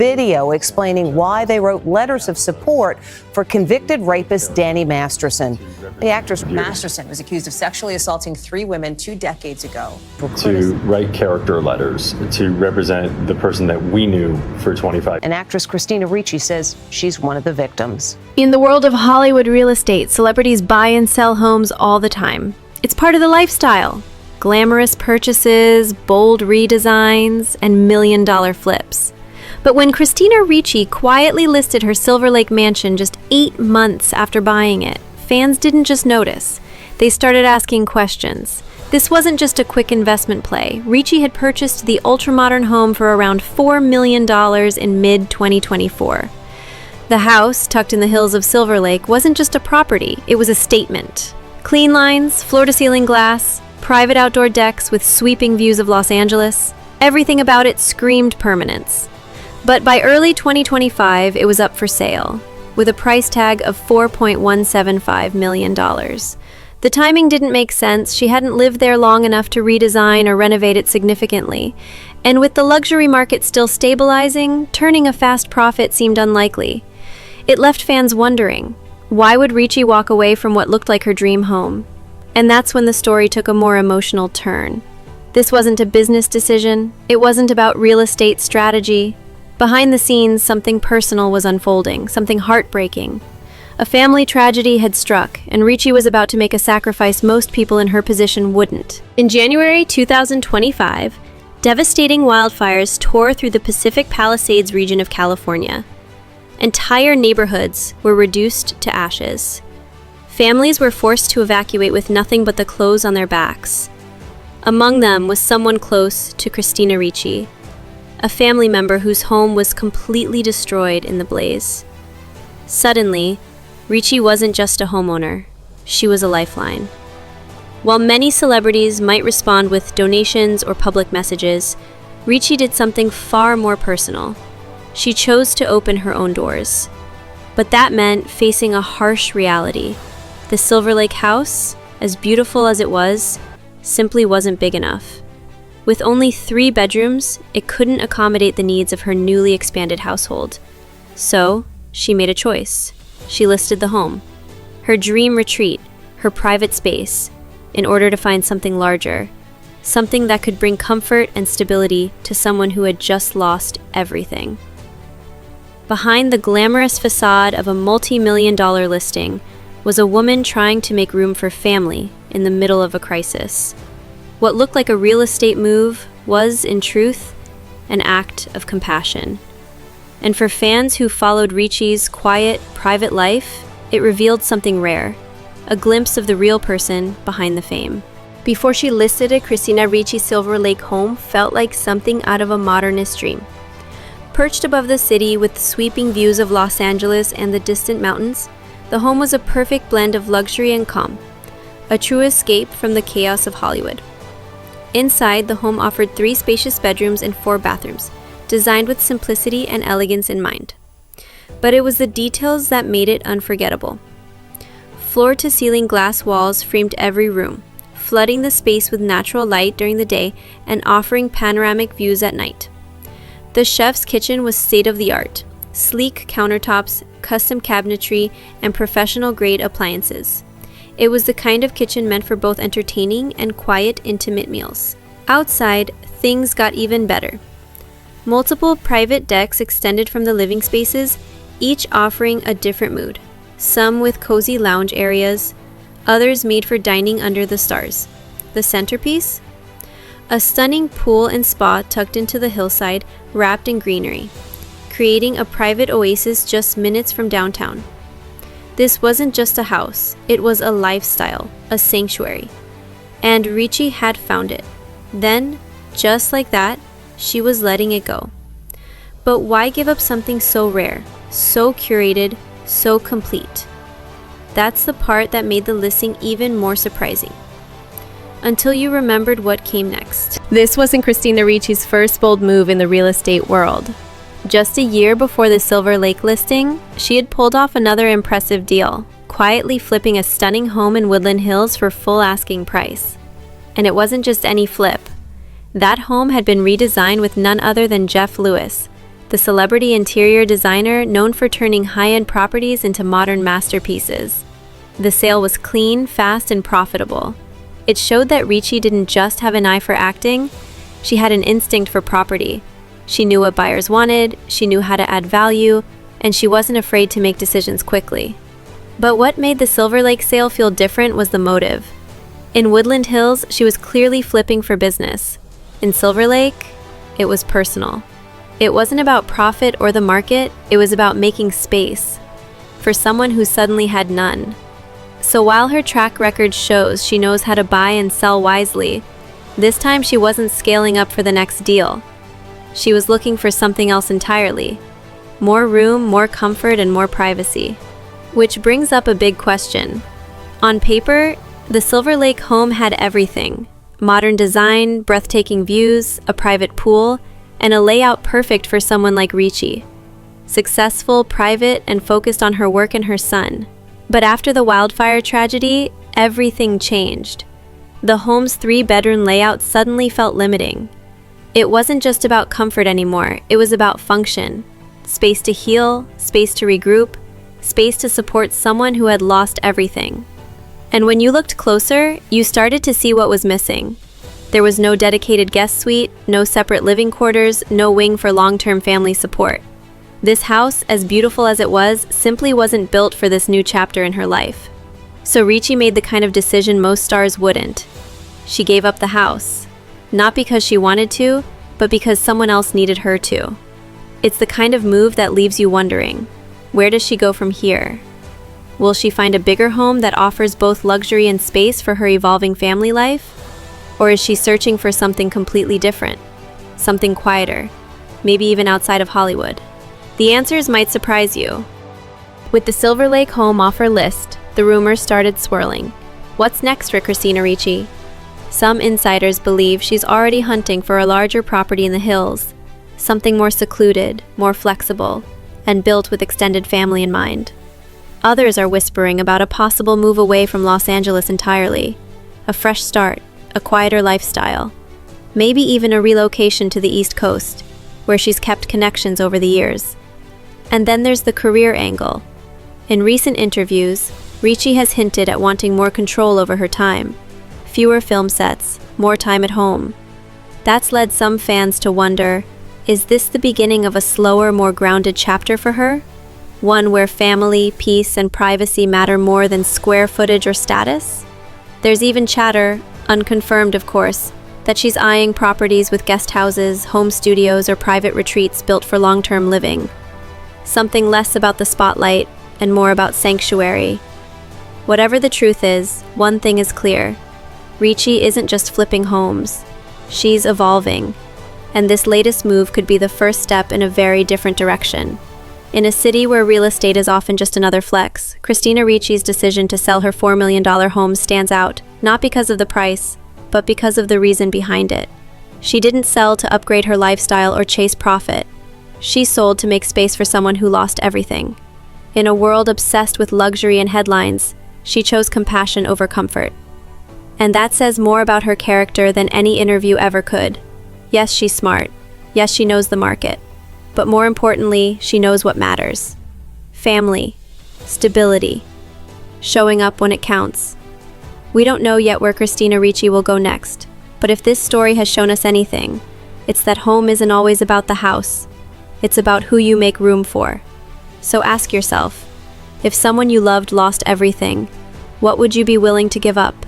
video explaining why they wrote letters of support for convicted rapist Danny Masterson. The actress Masterson was accused of sexually assaulting 3 women 2 decades ago. To write character letters to represent the person that we knew for 25. And actress Christina Ricci says she's one of the victims. In the world of Hollywood real estate, celebrities buy and sell homes all the time. It's part of the lifestyle. Glamorous purchases, bold redesigns, and million-dollar flips. But when Christina Ricci quietly listed her Silver Lake mansion just 8 months after buying it, fans didn't just notice. They started asking questions. This wasn't just a quick investment play. Ricci had purchased the ultra-modern home for around $4 million in mid-2024. The house, tucked in the hills of Silver Lake, wasn't just a property, it was a statement. Clean lines, floor-to-ceiling glass, private outdoor decks with sweeping views of Los Angeles. Everything about it screamed permanence. But by early 2025, it was up for sale, with a price tag of $4.175 million. The timing didn't make sense. She hadn't lived there long enough to redesign or renovate it significantly. And with the luxury market still stabilizing, turning a fast profit seemed unlikely. It left fans wondering, why would Ricci walk away from what looked like her dream home? And that's when the story took a more emotional turn. This wasn't a business decision. It wasn't about real estate strategy. Behind the scenes, something personal was unfolding, something heartbreaking. A family tragedy had struck, and Ricci was about to make a sacrifice most people in her position wouldn't. In January 2025, devastating wildfires tore through the Pacific Palisades region of California. Entire neighborhoods were reduced to ashes. Families were forced to evacuate with nothing but the clothes on their backs. Among them was someone close to Christina Ricci, a family member whose home was completely destroyed in the blaze. Suddenly, Ricci wasn't just a homeowner, she was a lifeline. While many celebrities might respond with donations or public messages, Ricci did something far more personal. She chose to open her own doors. But that meant facing a harsh reality. The Silver Lake house, as beautiful as it was, simply wasn't big enough. With only 3 bedrooms, it couldn't accommodate the needs of her newly expanded household. So, she made a choice. She listed the home, her dream retreat, her private space, in order to find something larger, something that could bring comfort and stability to someone who had just lost everything. Behind the glamorous facade of a multi-million-dollar listing was a woman trying to make room for family in the middle of a crisis. What looked like a real estate move was, in truth, an act of compassion. And for fans who followed Ricci's quiet, private life, it revealed something rare, a glimpse of the real person behind the fame. Before she listed it, Christina Ricci's Silver Lake home felt like something out of a modernist dream. Perched above the city with sweeping views of Los Angeles and the distant mountains, the home was a perfect blend of luxury and calm, a true escape from the chaos of Hollywood. Inside, the home offered 3 spacious bedrooms and 4 bathrooms, designed with simplicity and elegance in mind. But it was the details that made it unforgettable. Floor-to-ceiling glass walls framed every room, flooding the space with natural light during the day and offering panoramic views at night. The chef's kitchen was state-of-the-art, sleek countertops, custom cabinetry, and professional-grade appliances. It was the kind of kitchen meant for both entertaining and quiet, intimate meals. Outside, things got even better. Multiple private decks extended from the living spaces, each offering a different mood. Some with cozy lounge areas, others made for dining under the stars. The centerpiece? A stunning pool and spa tucked into the hillside, wrapped in greenery, creating a private oasis just minutes from downtown. This wasn't just a house, it was a lifestyle, a sanctuary. And Ricci had found it. Then, just like that, she was letting it go. But why give up something so rare, so curated, so complete? That's the part that made the listing even more surprising. Until you remembered what came next. This wasn't Christina Ricci's first bold move in the real estate world. Just a year before the Silver Lake listing, she had pulled off another impressive deal, quietly flipping a stunning home in Woodland Hills for full asking price. And it wasn't just any flip. That home had been redesigned with none other than Jeff Lewis, the celebrity interior designer known for turning high-end properties into modern masterpieces. The sale was clean, fast, and profitable. It showed that Ricci didn't just have an eye for acting, she had an instinct for property. She knew what buyers wanted, she knew how to add value, and she wasn't afraid to make decisions quickly. But what made the Silver Lake sale feel different was the motive. In Woodland Hills, she was clearly flipping for business. In Silver Lake, it was personal. It wasn't about profit or the market, it was about making space for someone who suddenly had none. So while her track record shows she knows how to buy and sell wisely, this time she wasn't scaling up for the next deal. She was looking for something else entirely. More room, more comfort, and more privacy. Which brings up a big question. On paper, the Silver Lake home had everything. Modern design, breathtaking views, a private pool, and a layout perfect for someone like Ricci. Successful, private, and focused on her work and her son. But after the wildfire tragedy, everything changed. The home's 3-bedroom layout suddenly felt limiting. It wasn't just about comfort anymore, it was about function. Space to heal, space to regroup, space to support someone who had lost everything. And when you looked closer, you started to see what was missing. There was no dedicated guest suite, no separate living quarters, no wing for long-term family support. This house, as beautiful as it was, simply wasn't built for this new chapter in her life. So Ricci made the kind of decision most stars wouldn't. She gave up the house. Not because she wanted to, but because someone else needed her to. It's the kind of move that leaves you wondering, where does she go from here? Will she find a bigger home that offers both luxury and space for her evolving family life? Or is she searching for something completely different? Something quieter, maybe even outside of Hollywood? The answers might surprise you. With the Silver Lake home off her list, the rumors started swirling. What's next for Christina Ricci? Some insiders believe she's already hunting for a larger property in the hills, something more secluded, more flexible, and built with extended family in mind. Others are whispering about a possible move away from Los Angeles entirely, a fresh start, a quieter lifestyle, maybe even a relocation to the East Coast, where she's kept connections over the years. And then there's the career angle. In recent interviews, Ricci has hinted at wanting more control over her time, fewer film sets, more time at home. That's led some fans to wonder, is this the beginning of a slower, more grounded chapter for her? One where family, peace, and privacy matter more than square footage or status? There's even chatter, unconfirmed of course, that she's eyeing properties with guest houses, home studios, or private retreats built for long-term living. Something less about the spotlight and more about sanctuary. Whatever the truth is, one thing is clear. Ricci isn't just flipping homes. She's evolving. And this latest move could be the first step in a very different direction. In a city where real estate is often just another flex, Christina Ricci's decision to sell her $4 million home stands out, not because of the price, but because of the reason behind it. She didn't sell to upgrade her lifestyle or chase profit. She sold to make space for someone who lost everything. In a world obsessed with luxury and headlines, she chose compassion over comfort. And that says more about her character than any interview ever could. Yes, she's smart. Yes, she knows the market. But more importantly, she knows what matters. Family, stability, showing up when it counts. We don't know yet where Christina Ricci will go next, but if this story has shown us anything, it's that home isn't always about the house. It's about who you make room for. So ask yourself, if someone you loved lost everything, what would you be willing to give up?